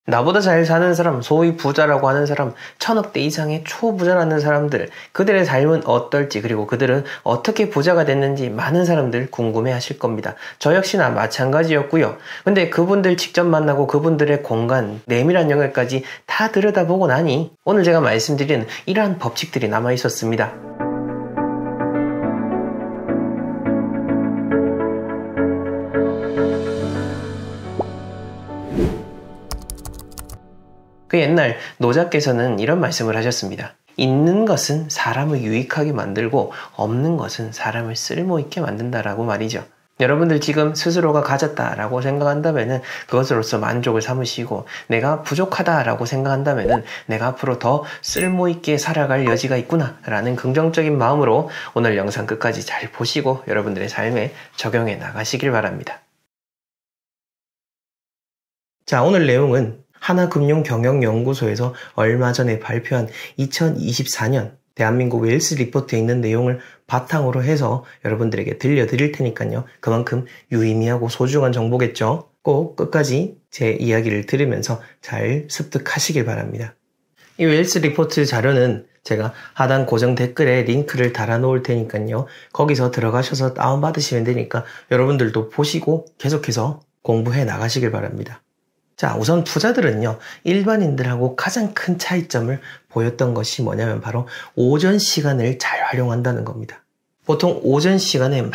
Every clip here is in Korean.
나보다 잘 사는 사람, 소위 부자라고 하는 사람, 1000억대 이상의 초부자라는 사람들, 그들의 삶은 어떨지, 그리고 그들은 어떻게 부자가 됐는지 많은 사람들 궁금해 하실 겁니다. 저 역시나 마찬가지였고요. 근데 그분들 직접 만나고 그분들의 공간, 내밀한 영역까지 다 들여다보고 나니 오늘 제가 말씀드리는 이러한 법칙들이 남아 있었습니다. 그 옛날 노자께서는 이런 말씀을 하셨습니다. 있는 것은 사람을 유익하게 만들고 없는 것은 사람을 쓸모있게 만든다라고 말이죠. 여러분들 지금 스스로가 가졌다라고 생각한다면 그것으로서 만족을 삼으시고, 내가 부족하다라고 생각한다면 내가 앞으로 더 쓸모있게 살아갈 여지가 있구나 라는 긍정적인 마음으로 오늘 영상 끝까지 잘 보시고 여러분들의 삶에 적용해 나가시길 바랍니다. 자, 오늘 내용은 하나금융경영연구소에서 얼마 전에 발표한 2024년 대한민국 웰스 리포트에 있는 내용을 바탕으로 해서 여러분들에게 들려드릴 테니까요. 그만큼 유의미하고 소중한 정보겠죠. 꼭 끝까지 제 이야기를 들으면서 잘 습득하시길 바랍니다. 이 웰스 리포트 자료는 제가 하단 고정 댓글에 링크를 달아 놓을 테니까요. 거기서 들어가셔서 다운받으시면 되니까 여러분들도 보시고 계속해서 공부해 나가시길 바랍니다. 자, 우선 부자들은요, 일반인들하고 가장 큰 차이점을 보였던 것이 뭐냐면 바로 오전 시간을 잘 활용한다는 겁니다. 보통 오전 시간에 막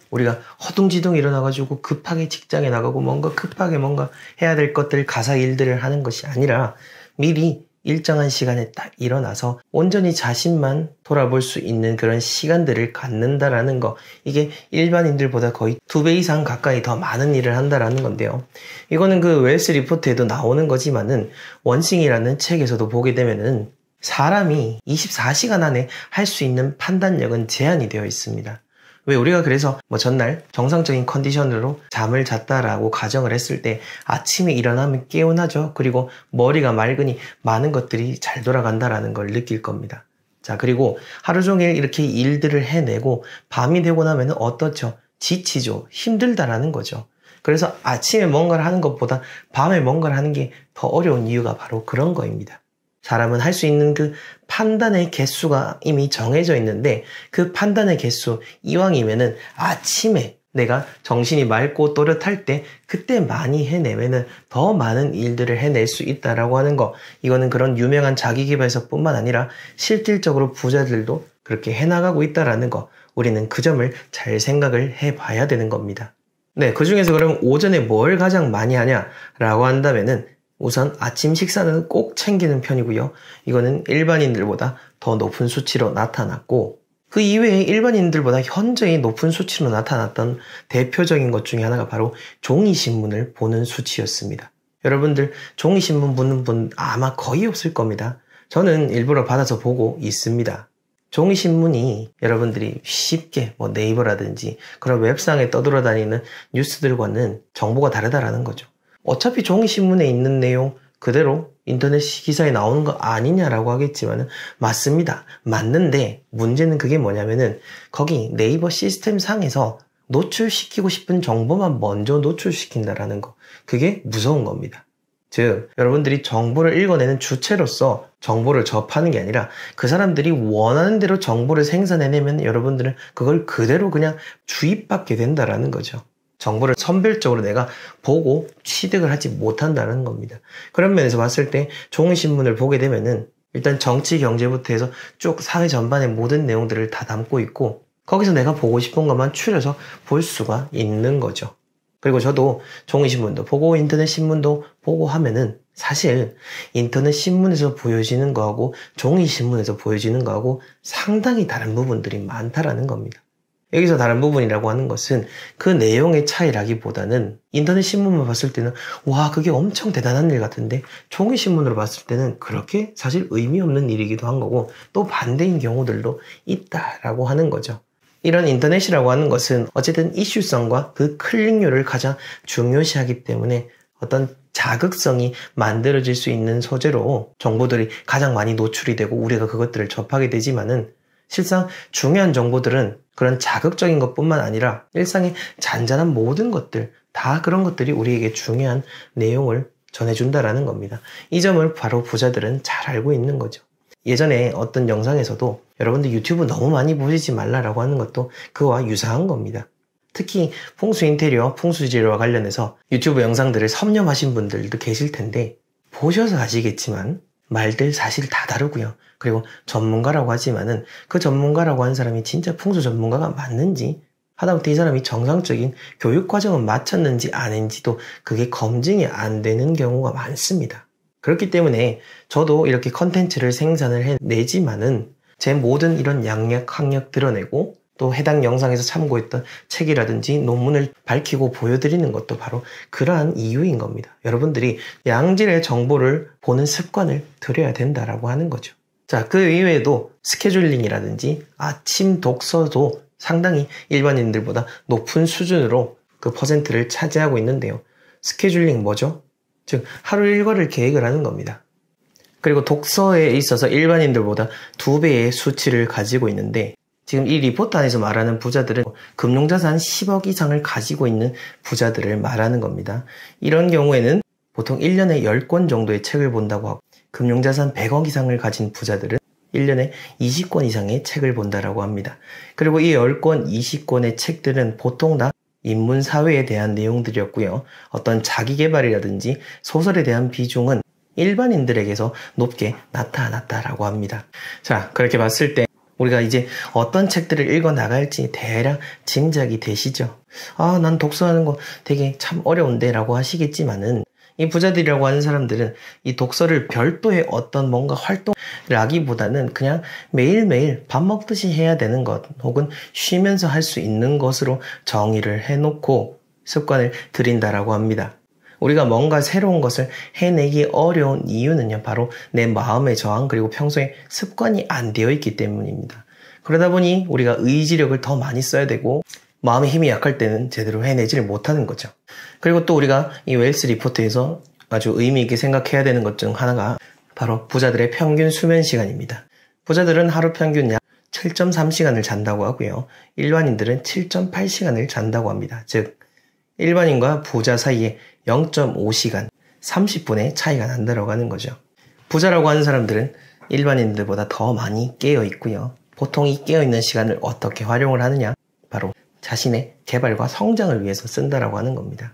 우리가 허둥지둥 일어나가지고 급하게 직장에 나가고 급하게 뭔가 해야 될 것들, 가사 일들을 하는 것이 아니라 미리 일정한 시간에 딱 일어나서 온전히 자신만 돌아볼 수 있는 그런 시간들을 갖는다라는 거, 이게 일반인들보다 거의 2배 이상 가까이 더 많은 일을 한다라는 건데요. 이거는 그 웰스 리포트에도 나오는 거지만은 원싱이라는 책에서도 보게 되면은 사람이 24시간 안에 할 수 있는 판단력은 제한이 되어 있습니다. 왜 우리가 그래서 전날 정상적인 컨디션으로 잠을 잤다라고 가정을 했을 때 아침에 일어나면 개운하죠. 그리고 머리가 맑으니 많은 것들이 잘 돌아간다라는 걸 느낄 겁니다. 자, 그리고 하루 종일 이렇게 일들을 해내고 밤이 되고 나면 어떻죠? 지치죠. 힘들다라는 거죠. 그래서 아침에 뭔가를 하는 것보다 밤에 뭔가를 하는 게 더 어려운 이유가 바로 그런 거입니다. 사람은 할 수 있는 그 판단의 개수가 이미 정해져 있는데, 그 판단의 개수, 이왕이면은 아침에 내가 정신이 맑고 또렷할 때 그때 많이 해내면은 더 많은 일들을 해낼 수 있다라고 하는 거, 이거는 그런 유명한 자기계발서뿐만 아니라 실질적으로 부자들도 그렇게 해나가고 있다라는 거, 우리는 그 점을 잘 생각을 해봐야 되는 겁니다. 네, 그 중에서 그럼 오전에 뭘 가장 많이 하냐라고 한다면은 우선 아침 식사는 꼭 챙기는 편이고요. 이거는 일반인들보다 더 높은 수치로 나타났고, 그 이외에 일반인들보다 현저히 높은 수치로 나타났던 대표적인 것 중에 하나가 바로 종이신문을 보는 수치였습니다. 여러분들 종이신문 보는 분 아마 거의 없을 겁니다. 저는 일부러 받아서 보고 있습니다. 종이신문이 여러분들이 쉽게 네이버라든지 그런 웹상에 떠돌아다니는 뉴스들과는 정보가 다르다라는 거죠. 어차피 종이신문에 있는 내용 그대로 인터넷 기사에 나오는 거 아니냐라고 하겠지만 맞습니다. 맞는데 문제는 그게 뭐냐면은 거기 네이버 시스템 상에서 노출시키고 싶은 정보만 먼저 노출시킨다라는 거, 그게 무서운 겁니다. 즉, 여러분들이 정보를 읽어내는 주체로서 정보를 접하는 게 아니라 그 사람들이 원하는 대로 정보를 생산해내면 여러분들은 그걸 그대로 그냥 주입받게 된다라는 거죠. 정보를 선별적으로 내가 보고 취득을 하지 못한다는 겁니다. 그런 면에서 봤을 때 종이신문을 보게 되면은 일단 정치, 경제부터 해서 쭉 사회 전반의 모든 내용들을 다 담고 있고, 거기서 내가 보고 싶은 것만 추려서 볼 수가 있는 거죠. 그리고 저도 종이신문도 보고 인터넷 신문도 보고 하면은 사실 인터넷 신문에서 보여지는 거하고 종이신문에서 보여지는 거하고 상당히 다른 부분들이 많다라는 겁니다. 여기서 다른 부분이라고 하는 것은 그 내용의 차이라기보다는 인터넷 신문만 봤을 때는 와, 그게 엄청 대단한 일 같은데 종이신문으로 봤을 때는 그렇게 사실 의미 없는 일이기도 한 거고, 또 반대인 경우들도 있다라고 하는 거죠. 이런 인터넷이라고 하는 것은 어쨌든 이슈성과 그 클릭률을 가장 중요시하기 때문에 어떤 자극성이 만들어질 수 있는 소재로 정보들이 가장 많이 노출이 되고 우리가 그것들을 접하게 되지만은, 실상 중요한 정보들은 그런 자극적인 것뿐만 아니라 일상의 잔잔한 모든 것들, 다 그런 것들이 우리에게 중요한 내용을 전해준다라는 겁니다. 이 점을 바로 부자들은 잘 알고 있는 거죠. 예전에 어떤 영상에서도 여러분들 유튜브 너무 많이 보시지 말라라고 하는 것도 그와 유사한 겁니다. 특히 풍수 인테리어, 풍수지리와 관련해서 유튜브 영상들을 섭렵하신 분들도 계실 텐데 보셔서 아시겠지만 말들 사실 다 다르고요. 그리고 전문가라고 하지만은 그 전문가라고 하는 사람이 진짜 풍수 전문가가 맞는지, 하다못해 이 사람이 정상적인 교육 과정은 마쳤는지 아닌지도 그게 검증이 안 되는 경우가 많습니다. 그렇기 때문에 저도 이렇게 컨텐츠를 생산을 해내지만은 제 모든 이런 양력, 학력 드러내고 또 해당 영상에서 참고했던 책이라든지 논문을 밝히고 보여드리는 것도 바로 그러한 이유인 겁니다. 여러분들이 양질의 정보를 보는 습관을 들여야 된다라고 하는 거죠. 자, 그 이외에도 스케줄링이라든지 아침 독서도 상당히 일반인들보다 높은 수준으로 그 퍼센트를 차지하고 있는데요. 스케줄링 뭐죠? 즉 하루 일과를 계획을 하는 겁니다. 그리고 독서에 있어서 일반인들보다 2배의 수치를 가지고 있는데, 지금 이 리포트 안에서 말하는 부자들은 금융자산 10억 이상을 가지고 있는 부자들을 말하는 겁니다. 이런 경우에는 보통 1년에 10권 정도의 책을 본다고 하고, 금융자산 100억 이상을 가진 부자들은 1년에 20권 이상의 책을 본다라고 합니다. 그리고 이 10권, 20권의 책들은 보통 다 인문사회에 대한 내용들이었고요. 어떤 자기계발이라든지 소설에 대한 비중은 일반인들에게서 높게 나타났다라고 합니다. 자, 그렇게 봤을 때 우리가 이제 어떤 책들을 읽어 나갈지 대략 짐작이 되시죠? 아, 난 독서하는 거 되게 참 어려운데 라고 하시겠지만은, 이 부자들이라고 하는 사람들은 이 독서를 별도의 어떤 뭔가 활동이라기보다는 그냥 매일매일 밥 먹듯이 해야 되는 것, 혹은 쉬면서 할 수 있는 것으로 정의를 해놓고 습관을 들인다라고 합니다. 우리가 뭔가 새로운 것을 해내기 어려운 이유는요, 바로 내 마음의 저항, 그리고 평소에 습관이 안 되어 있기 때문입니다. 그러다 보니 우리가 의지력을 더 많이 써야 되고, 마음의 힘이 약할 때는 제대로 해내지를 못하는 거죠. 그리고 또 우리가 이 웰스 리포트에서 아주 의미 있게 생각해야 되는 것 중 하나가 바로 부자들의 평균 수면 시간입니다. 부자들은 하루 평균 약 7.3시간을 잔다고 하고요. 일반인들은 7.8시간을 잔다고 합니다. 즉 일반인과 부자 사이에 0.5시간, 30분의 차이가 난다고 하는 거죠. 부자라고 하는 사람들은 일반인들보다 더 많이 깨어 있고요. 보통 이 깨어 있는 시간을 어떻게 활용을 하느냐? 바로 자신의 개발과 성장을 위해서 쓴다라고 하는 겁니다.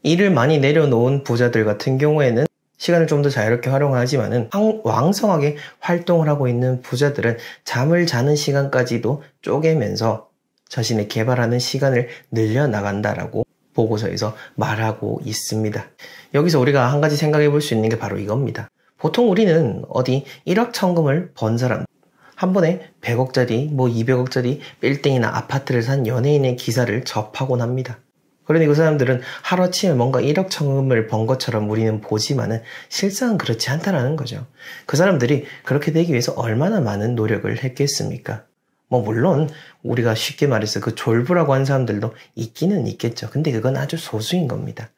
일을 많이 내려놓은 부자들 같은 경우에는 시간을 좀 더 자유롭게 활용하지만은 왕성하게 활동을 하고 있는 부자들은 잠을 자는 시간까지도 쪼개면서 자신의 개발하는 시간을 늘려나간다라고 보고서에서 말하고 있습니다. 여기서 우리가 한 가지 생각해 볼 수 있는 게 바로 이겁니다. 보통 우리는 어디 1억 천금을 번 사람, 한 번에 100억짜리, 200억짜리 빌딩이나 아파트를 산 연예인의 기사를 접하곤 합니다. 그러니 그 사람들은 하루아침에 뭔가 1억 천금을 번 것처럼 우리는 보지만은 실상은 그렇지 않다라는 거죠. 그 사람들이 그렇게 되기 위해서 얼마나 많은 노력을 했겠습니까? 물론 우리가 쉽게 말해서 그 졸부라고 하는 사람들도 있기는 있겠죠. 근데 그건 아주 소수인 겁니다.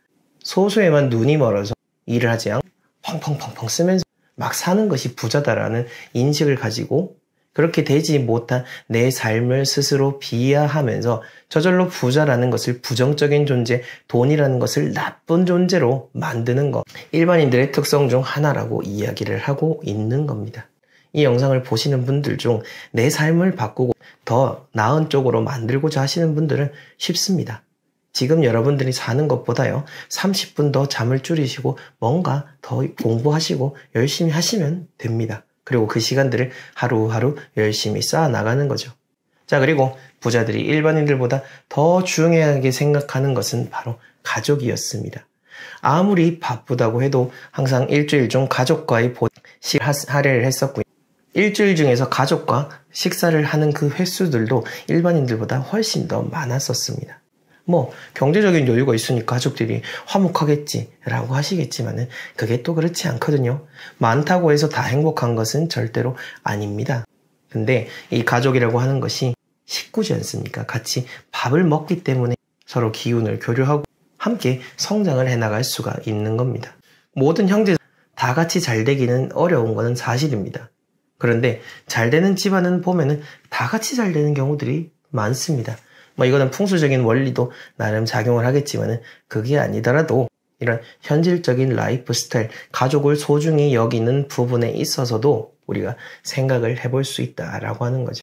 소수에만 눈이 멀어서 일을 하지 않고 펑펑펑펑 쓰면서 막 사는 것이 부자다라는 인식을 가지고 그렇게 되지 못한 내 삶을 스스로 비하하면서 저절로 부자라는 것을 부정적인 존재, 돈이라는 것을 나쁜 존재로 만드는 것, 일반인들의 특성 중 하나라고 이야기를 하고 있는 겁니다. 이 영상을 보시는 분들 중 내 삶을 바꾸고 더 나은 쪽으로 만들고자 하시는 분들은 쉽습니다. 지금 여러분들이 사는 것보다요, 30분 더 잠을 줄이시고 뭔가 더 공부하시고 열심히 하시면 됩니다. 그리고 그 시간들을 하루하루 열심히 쌓아 나가는 거죠. 자, 그리고 부자들이 일반인들보다 더 중요하게 생각하는 것은 바로 가족이었습니다. 아무리 바쁘다고 해도 항상 일주일 중 가족과의 할애를 했었고요. 일주일 중에서 가족과 식사를 하는 그 횟수들도 일반인들보다 훨씬 더 많았었습니다. 경제적인 여유가 있으니까 가족들이 화목하겠지라고 하시겠지만은 그게 또 그렇지 않거든요. 많다고 해서 다 행복한 것은 절대로 아닙니다. 근데 이 가족이라고 하는 것이 식구지 않습니까? 같이 밥을 먹기 때문에 서로 기운을 교류하고 함께 성장을 해나갈 수가 있는 겁니다. 모든 형제 다 같이 잘 되기는 어려운 것은 사실입니다. 그런데 잘 되는 집안은 보면은 다 같이 잘 되는 경우들이 많습니다. 이거는 풍수적인 원리도 나름 작용을 하겠지만은 그게 아니더라도 이런 현실적인 라이프 스타일, 가족을 소중히 여기는 부분에 있어서도 우리가 생각을 해볼 수 있다라고 하는 거죠.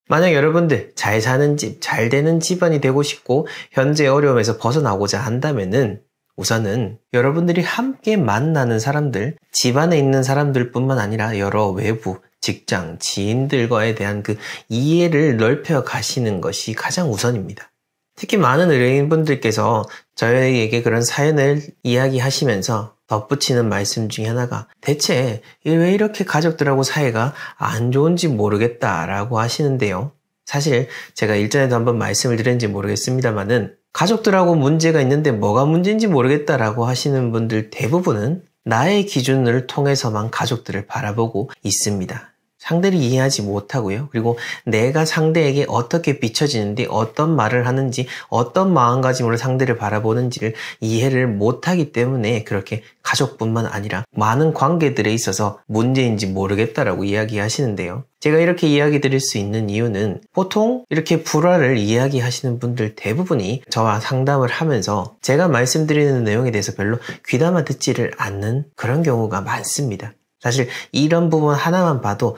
만약 여러분들 잘 사는 집, 잘 되는 집안이 되고 싶고 현재 어려움에서 벗어나고자 한다면은 우선은 여러분들이 함께 만나는 사람들, 집안에 있는 사람들뿐만 아니라 여러 외부, 직장, 지인들과에 대한 그 이해를 넓혀 가시는 것이 가장 우선입니다. 특히 많은 의뢰인분들께서 저에게 그런 사연을 이야기하시면서 덧붙이는 말씀 중에 하나가 대체 왜 이렇게 가족들하고 사이가 안 좋은지 모르겠다라고 하시는데요. 사실 제가 일전에도 한번 말씀을 드렸는지 모르겠습니다만은 가족들하고 문제가 있는데 뭐가 문제인지 모르겠다라고 하시는 분들 대부분은 나의 기준을 통해서만 가족들을 바라보고 있습니다. 상대를 이해하지 못하고요. 그리고 내가 상대에게 어떻게 비춰지는지, 어떤 말을 하는지, 어떤 마음가짐으로 상대를 바라보는지를 이해를 못하기 때문에 그렇게 가족뿐만 아니라 많은 관계들에 있어서 문제인지 모르겠다라고 이야기하시는데요. 제가 이렇게 이야기 드릴 수 있는 이유는 보통 이렇게 불화를 이야기하시는 분들 대부분이 저와 상담을 하면서 제가 말씀드리는 내용에 대해서 별로 귀담아 듣지를 않는 그런 경우가 많습니다. 사실 이런 부분 하나만 봐도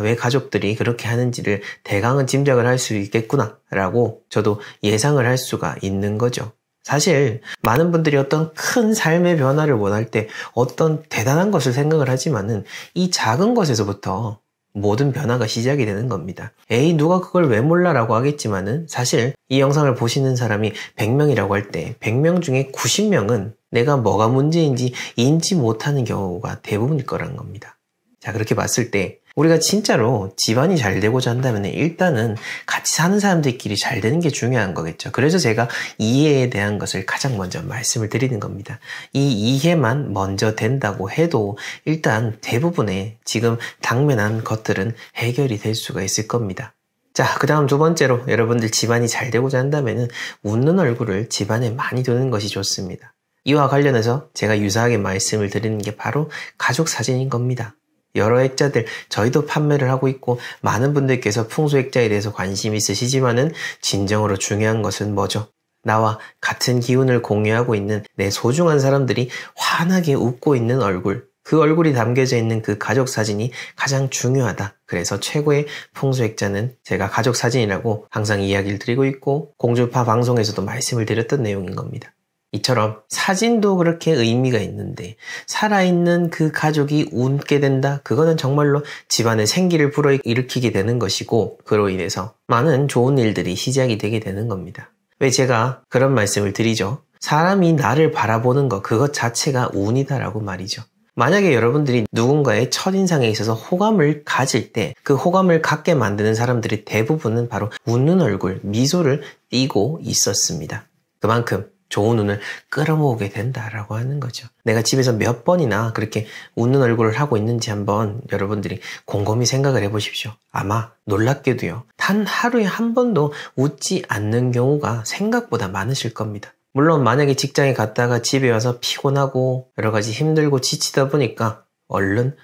왜 가족들이 그렇게 하는지를 대강은 짐작을 할 수 있겠구나 라고 저도 예상을 할 수가 있는 거죠. 사실 많은 분들이 어떤 큰 삶의 변화를 원할 때 어떤 대단한 것을 생각을 하지만은 이 작은 것에서부터 모든 변화가 시작이 되는 겁니다. 에이 누가 그걸 왜 몰라 라고 하겠지만은 사실 이 영상을 보시는 사람이 100명이라고 할 때 100명 중에 90명은 내가 뭐가 문제인지 인지 못하는 경우가 대부분일 거라는 겁니다. 자, 그렇게 봤을 때 우리가 진짜로 집안이 잘 되고자 한다면 일단은 같이 사는 사람들끼리 잘 되는 게 중요한 거겠죠. 그래서 제가 이해에 대한 것을 가장 먼저 말씀을 드리는 겁니다. 이 이해만 먼저 된다고 해도 일단 대부분의 지금 당면한 것들은 해결이 될 수가 있을 겁니다. 자, 그 다음 두 번째로 여러분들 집안이 잘 되고자 한다면 웃는 얼굴을 집안에 많이 두는 것이 좋습니다. 이와 관련해서 제가 유사하게 말씀을 드리는 게 바로 가족 사진인 겁니다. 여러 액자들 저희도 판매를 하고 있고 많은 분들께서 풍수 액자에 대해서 관심이 있으시지만은 진정으로 중요한 것은 뭐죠? 나와 같은 기운을 공유하고 있는 내 소중한 사람들이 환하게 웃고 있는 얼굴, 그 얼굴이 담겨져 있는 그 가족 사진이 가장 중요하다. 그래서 최고의 풍수 액자는 제가 가족 사진이라고 항상 이야기를 드리고 있고 공주파 방송에서도 말씀을 드렸던 내용인 겁니다. 이처럼 사진도 그렇게 의미가 있는데 살아있는 그 가족이 웃게 된다? 그거는 정말로 집안에 생기를 불어일으키게 되는 것이고 그로 인해서 많은 좋은 일들이 시작이 되게 되는 겁니다. 왜 제가 그런 말씀을 드리죠? 사람이 나를 바라보는 것 그것 자체가 운이다라고 말이죠. 만약에 여러분들이 누군가의 첫인상에 있어서 호감을 가질 때 그 호감을 갖게 만드는 사람들이 대부분은 바로 웃는 얼굴, 미소를 띠고 있었습니다. 그만큼 좋은 운을 끌어모으게 된다라고 하는 거죠. 내가 집에서 몇 번이나 그렇게 웃는 얼굴을 하고 있는지 한번 여러분들이 곰곰이 생각을 해보십시오. 아마 놀랍게도요. 단 하루에 한 번도 웃지 않는 경우가 생각보다 많으실 겁니다. 물론 만약에 직장에 갔다가 집에 와서 피곤하고 여러 가지 힘들고 지치다 보니까 얼른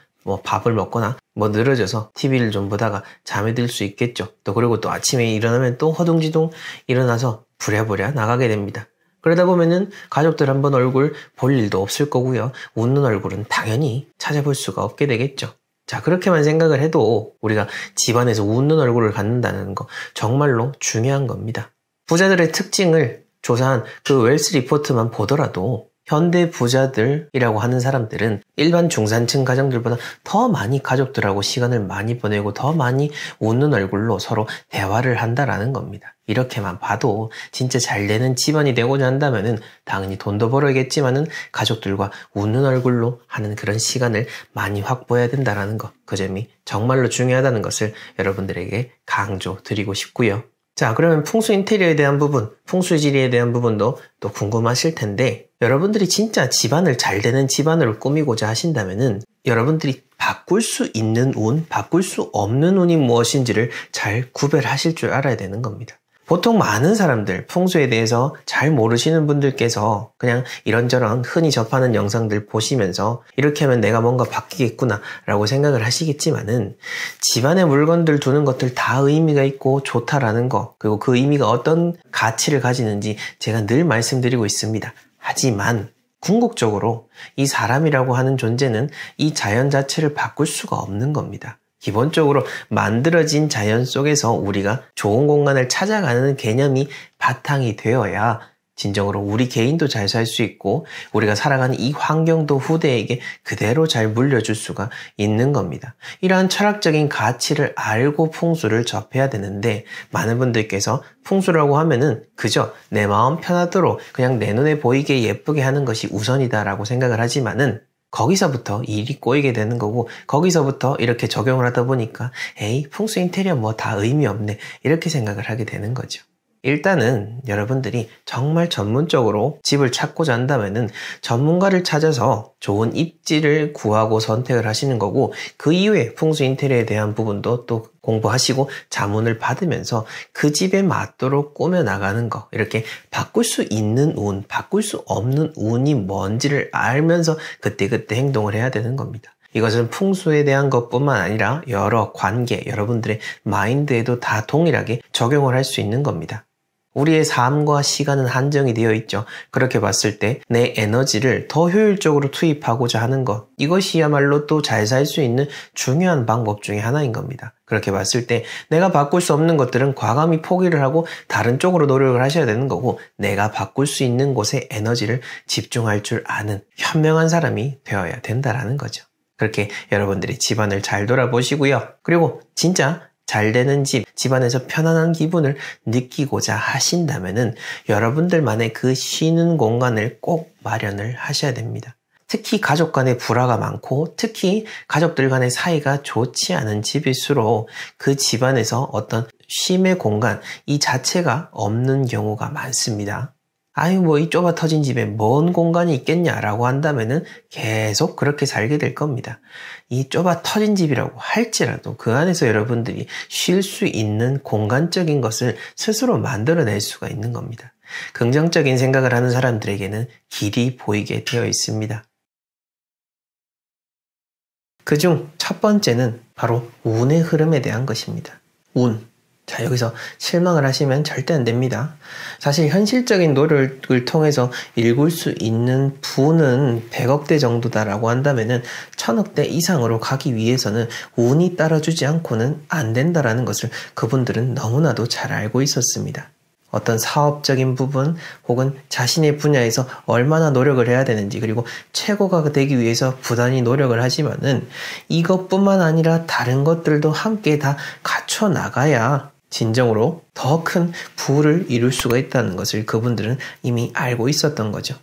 밥을 먹거나 늘어져서 TV를 좀 보다가 잠에 들 수 있겠죠. 그리고 또 아침에 일어나면 또 허둥지둥 일어나서 부랴부랴 나가게 됩니다. 그러다 보면은 가족들 한번 얼굴 볼 일도 없을 거고요. 웃는 얼굴은 당연히 찾아볼 수가 없게 되겠죠. 자, 그렇게만 생각을 해도 우리가 집안에서 웃는 얼굴을 갖는다는 거 정말로 중요한 겁니다. 부자들의 특징을 조사한 그 웰스 리포트만 보더라도 현대 부자들이라고 하는 사람들은 일반 중산층 가정들보다 더 많이 가족들하고 시간을 많이 보내고 더 많이 웃는 얼굴로 서로 대화를 한다라는 겁니다. 이렇게만 봐도 진짜 잘 되는 집안이 되고자 한다면은 당연히 돈도 벌어야겠지만은 가족들과 웃는 얼굴로 하는 그런 시간을 많이 확보해야 된다라는 것. 그 점이 정말로 중요하다는 것을 여러분들에게 강조드리고 싶고요. 자, 그러면 풍수 인테리어에 대한 부분, 풍수지리에 대한 부분도 또 궁금하실 텐데 여러분들이 진짜 집안을 잘 되는 집안으로 꾸미고자 하신다면은 여러분들이 바꿀 수 있는 운, 바꿀 수 없는 운이 무엇인지를 잘 구별하실 줄 알아야 되는 겁니다. 보통 많은 사람들, 풍수에 대해서 잘 모르시는 분들께서 그냥 이런저런 흔히 접하는 영상들 보시면서 이렇게 하면 내가 뭔가 바뀌겠구나 라고 생각을 하시겠지만은 집안에 물건들 두는 것들 다 의미가 있고 좋다라는 거, 그리고 그 의미가 어떤 가치를 가지는지 제가 늘 말씀드리고 있습니다. 하지만 궁극적으로 이 사람이라고 하는 존재는 이 자연 자체를 바꿀 수가 없는 겁니다. 기본적으로 만들어진 자연 속에서 우리가 좋은 공간을 찾아가는 개념이 바탕이 되어야 진정으로 우리 개인도 잘 살 수 있고 우리가 살아가는 이 환경도 후대에게 그대로 잘 물려줄 수가 있는 겁니다. 이러한 철학적인 가치를 알고 풍수를 접해야 되는데 많은 분들께서 풍수라고 하면은 그저 내 마음 편하도록 그냥 내 눈에 보이게 예쁘게 하는 것이 우선이다라고 생각을 하지만은 거기서부터 일이 꼬이게 되는 거고 거기서부터 이렇게 적용을 하다 보니까 에이 풍수 인테리어 뭐 다 의미 없네 이렇게 생각을 하게 되는 거죠. 일단은 여러분들이 정말 전문적으로 집을 찾고자 한다면은 전문가를 찾아서 좋은 입지를 구하고 선택을 하시는 거고 그 이후에 풍수 인테리어에 대한 부분도 또 공부하시고 자문을 받으면서 그 집에 맞도록 꾸며 나가는 거, 이렇게 바꿀 수 있는 운, 바꿀 수 없는 운이 뭔지를 알면서 그때그때 행동을 해야 되는 겁니다. 이것은 풍수에 대한 것뿐만 아니라 여러 관계, 여러분들의 마인드에도 다 동일하게 적용을 할 수 있는 겁니다. 우리의 삶과 시간은 한정이 되어 있죠. 그렇게 봤을 때 내 에너지를 더 효율적으로 투입하고자 하는 것, 이것이야말로 또 잘 살 수 있는 중요한 방법 중에 하나인 겁니다. 그렇게 봤을 때 내가 바꿀 수 없는 것들은 과감히 포기를 하고 다른 쪽으로 노력을 하셔야 되는 거고, 내가 바꿀 수 있는 곳에 에너지를 집중할 줄 아는 현명한 사람이 되어야 된다라는 거죠. 그렇게 여러분들이 집안을 잘 돌아보시고요. 그리고 진짜 잘 되는 집안에서 편안한 기분을 느끼고자 하신다면은 여러분들만의 그 쉬는 공간을 꼭 마련을 하셔야 됩니다. 특히 가족 간의 불화가 많고 특히 가족들 간의 사이가 좋지 않은 집일수록 그 집안에서 어떤 쉼의 공간 이 자체가 없는 경우가 많습니다. 아유 뭐 이 좁아 터진 집에 뭔 공간이 있겠냐라고 한다면은 계속 그렇게 살게 될 겁니다. 이 좁아 터진 집이라고 할지라도 그 안에서 여러분들이 쉴 수 있는 공간적인 것을 스스로 만들어낼 수가 있는 겁니다. 긍정적인 생각을 하는 사람들에게는 길이 보이게 되어 있습니다. 그중 첫 번째는 바로 운의 흐름에 대한 것입니다. 운. 자, 여기서 실망을 하시면 절대 안 됩니다. 사실 현실적인 노력을 통해서 읽을 수 있는 부는 100억대 정도다라고 한다면은 1000억대 이상으로 가기 위해서는 운이 따라주지 않고는 안 된다라는 것을 그분들은 너무나도 잘 알고 있었습니다. 어떤 사업적인 부분 혹은 자신의 분야에서 얼마나 노력을 해야 되는지, 그리고 최고가 되기 위해서 부단히 노력을 하지만은 이것뿐만 아니라 다른 것들도 함께 다 갖춰 나가야 진정으로 더 큰 부를 이룰 수가 있다는 것을 그분들은 이미 알고 있었던 거죠.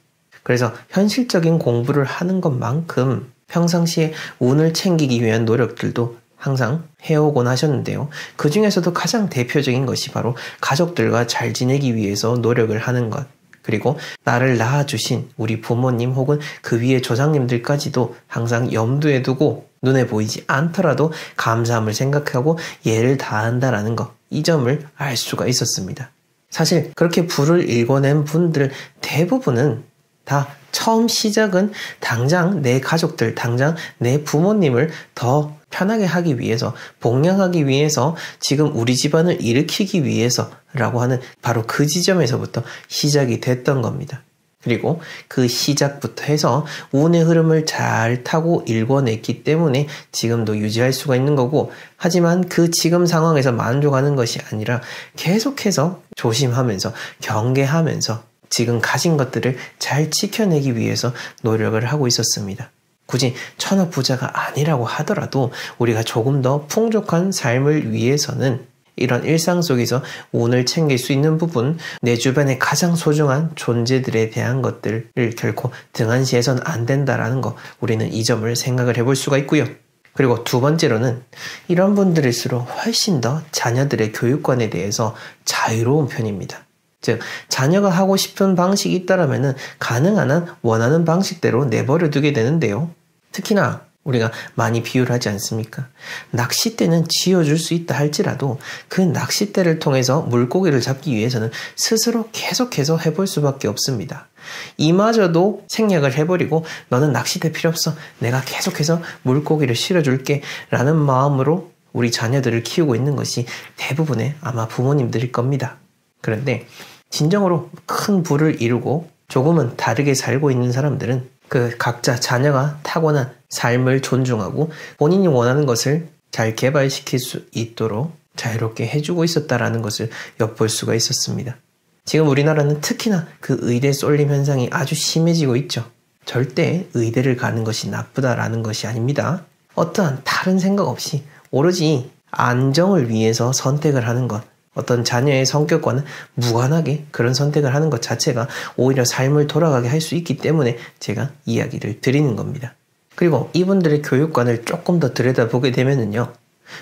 그래서 현실적인 공부를 하는 것만큼 평상시에 운을 챙기기 위한 노력들도 항상 해오곤 하셨는데요. 그 중에서도 가장 대표적인 것이 바로 가족들과 잘 지내기 위해서 노력을 하는 것, 그리고 나를 낳아주신 우리 부모님 혹은 그 위의 조상님들까지도 항상 염두에 두고 눈에 보이지 않더라도 감사함을 생각하고 예를 다한다라는 것, 이 점을 알 수가 있었습니다. 사실 그렇게 불을 일궈낸 분들 대부분은 다 처음 시작은 당장 내 가족들, 당장 내 부모님을 더 편하게 하기 위해서, 복양하기 위해서, 지금 우리 집안을 일으키기 위해서라고 하는 바로 그 지점에서부터 시작이 됐던 겁니다. 그리고 그 시작부터 해서 운의 흐름을 잘 타고 읽어냈기 때문에 지금도 유지할 수가 있는 거고, 하지만 그 지금 상황에서 만족하는 것이 아니라 계속해서 조심하면서 경계하면서 지금 가진 것들을 잘 지켜내기 위해서 노력을 하고 있었습니다. 굳이 천억 부자가 아니라고 하더라도 우리가 조금 더 풍족한 삶을 위해서는 이런 일상 속에서 운을 챙길 수 있는 부분, 내 주변의 가장 소중한 존재들에 대한 것들을 결코 등한시해서는 안 된다라는 거, 우리는 이 점을 생각을 해볼 수가 있고요. 그리고 두 번째로는 이런 분들일수록 훨씬 더 자녀들의 교육관에 대해서 자유로운 편입니다. 즉, 자녀가 하고 싶은 방식이 있다라면은 가능한 한 원하는 방식대로 내버려 두게 되는데요. 특히나 우리가 많이 비유를 하지 않습니까? 낚싯대는 지어줄 수 있다 할지라도 그 낚싯대를 통해서 물고기를 잡기 위해서는 스스로 계속해서 해볼 수밖에 없습니다. 이마저도 생략을 해버리고 너는 낚싯대 필요 없어. 내가 계속해서 물고기를 실어줄게 라는 마음으로 우리 자녀들을 키우고 있는 것이 대부분의 아마 부모님들일 겁니다. 그런데 진정으로 큰 부를 이루고 조금은 다르게 살고 있는 사람들은 그 각자 자녀가 타고난 삶을 존중하고 본인이 원하는 것을 잘 개발시킬 수 있도록 자유롭게 해주고 있었다라는 것을 엿볼 수가 있었습니다. 지금 우리나라는 특히나 그 의대 쏠림 현상이 아주 심해지고 있죠. 절대 의대를 가는 것이 나쁘다라는 것이 아닙니다. 어떠한 다른 생각 없이 오로지 안정을 위해서 선택을 하는 것, 어떤 자녀의 성격과는 무관하게 그런 선택을 하는 것 자체가 오히려 삶을 돌아가게 할 수 있기 때문에 제가 이야기를 드리는 겁니다. 그리고 이분들의 교육관을 조금 더 들여다보게 되면은요,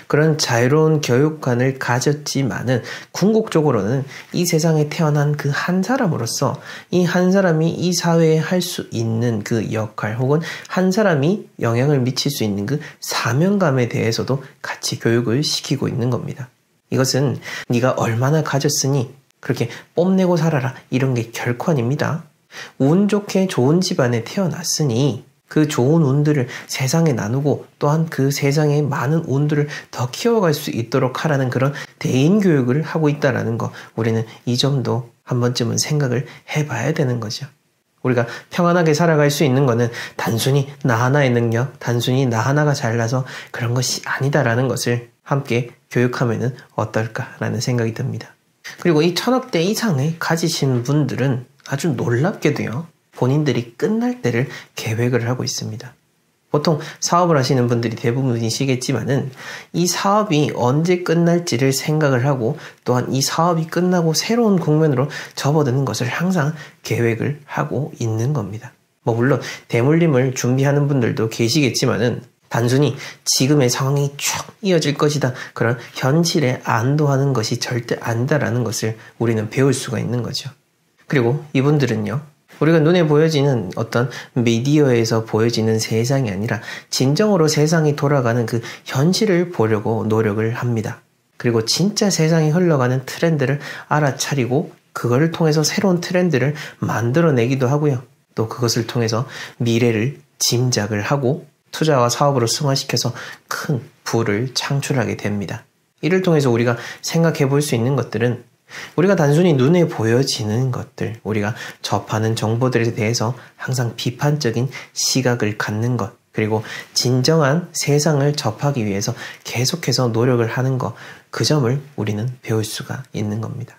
그런 자유로운 교육관을 가졌지만은 궁극적으로는 이 세상에 태어난 그 한 사람으로서 이 한 사람이 이 사회에 할 수 있는 그 역할 혹은 한 사람이 영향을 미칠 수 있는 그 사명감에 대해서도 같이 교육을 시키고 있는 겁니다. 이것은 네가 얼마나 가졌으니 그렇게 뽐내고 살아라 이런 게 결코 아닙니다. 운 좋게 좋은 집안에 태어났으니 그 좋은 운들을 세상에 나누고 또한 그 세상의 많은 운들을 더 키워갈 수 있도록 하라는 그런 대인 교육을 하고 있다는 거, 우리는 이 점도 한 번쯤은 생각을 해봐야 되는 거죠. 우리가 평안하게 살아갈 수 있는 거는 단순히 나 하나의 능력, 단순히 나 하나가 잘나서 그런 것이 아니다라는 것을 함께 교육하면 어떨까라는 생각이 듭니다. 그리고 이 1000억대 이상을 가지신 분들은 아주 놀랍게도요, 본인들이 끝날 때를 계획을 하고 있습니다. 보통 사업을 하시는 분들이 대부분이시겠지만은 이 사업이 언제 끝날지를 생각을 하고 또한 이 사업이 끝나고 새로운 국면으로 접어드는 것을 항상 계획을 하고 있는 겁니다. 물론 대물림을 준비하는 분들도 계시겠지만은 단순히 지금의 상황이 쭉 이어질 것이다, 그런 현실에 안도하는 것이 절대 아니다라는 것을 우리는 배울 수가 있는 거죠. 그리고 이분들은요, 우리가 눈에 보여지는 어떤 미디어에서 보여지는 세상이 아니라 진정으로 세상이 돌아가는 그 현실을 보려고 노력을 합니다. 그리고 진짜 세상이 흘러가는 트렌드를 알아차리고 그걸 통해서 새로운 트렌드를 만들어내기도 하고요. 또 그것을 통해서 미래를 짐작을 하고 투자와 사업으로 승화시켜서 큰 부를 창출하게 됩니다. 이를 통해서 우리가 생각해 볼 수 있는 것들은 우리가 단순히 눈에 보여지는 것들, 우리가 접하는 정보들에 대해서 항상 비판적인 시각을 갖는 것, 그리고 진정한 세상을 접하기 위해서 계속해서 노력을 하는 것, 그 점을 우리는 배울 수가 있는 겁니다.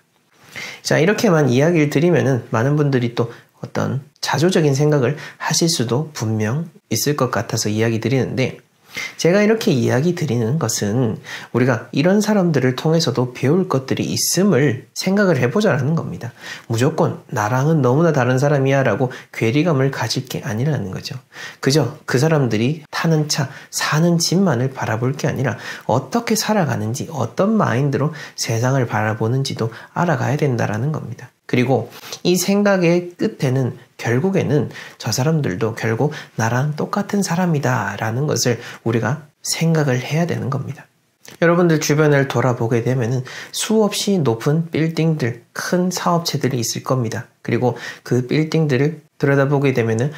자, 이렇게만 이야기를 드리면은 많은 분들이 또 어떤 자조적인 생각을 하실 수도 분명 있을 것 같아서 이야기 드리는데, 제가 이렇게 이야기 드리는 것은 우리가 이런 사람들을 통해서도 배울 것들이 있음을 생각을 해보자라는 겁니다. 무조건 나랑은 너무나 다른 사람이야 라고 괴리감을 가질 게 아니라는 거죠. 그저 그 사람들이 타는 차, 사는 집만을 바라볼 게 아니라 어떻게 살아가는지, 어떤 마인드로 세상을 바라보는지도 알아가야 된다라는 겁니다. 그리고 이 생각의 끝에는 결국에는 저 사람들도 결국 나랑 똑같은 사람이다 라는 것을 우리가 생각을 해야 되는 겁니다. 여러분들 주변을 돌아보게 되면은 수없이 높은 빌딩들, 큰 사업체들이 있을 겁니다. 그리고 그 빌딩들을 들여다보게 되면은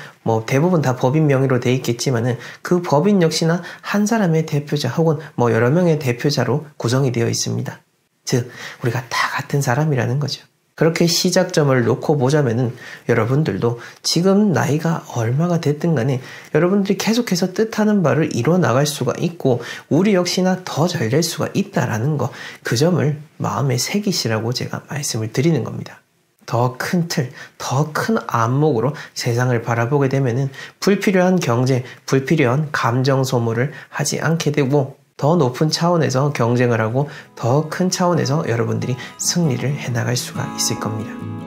대부분 다 법인 명의로 돼 있겠지만은 그 법인 역시나 한 사람의 대표자 혹은 여러 명의 대표자로 구성이 되어 있습니다. 즉 우리가 다 같은 사람이라는 거죠. 그렇게 시작점을 놓고 보자면은 여러분들도 지금 나이가 얼마가 됐든 간에 여러분들이 계속해서 뜻하는 바를 이뤄 나갈 수가 있고 우리 역시나 더 잘 될 수가 있다라는 거, 그 점을 마음에 새기시라고 제가 말씀을 드리는 겁니다. 더 큰 틀, 더 큰 안목으로 세상을 바라보게 되면은 불필요한 경쟁, 불필요한 감정 소모를 하지 않게 되고 더 높은 차원에서 경쟁을 하고 더 큰 차원에서 여러분들이 승리를 해나갈 수가 있을 겁니다.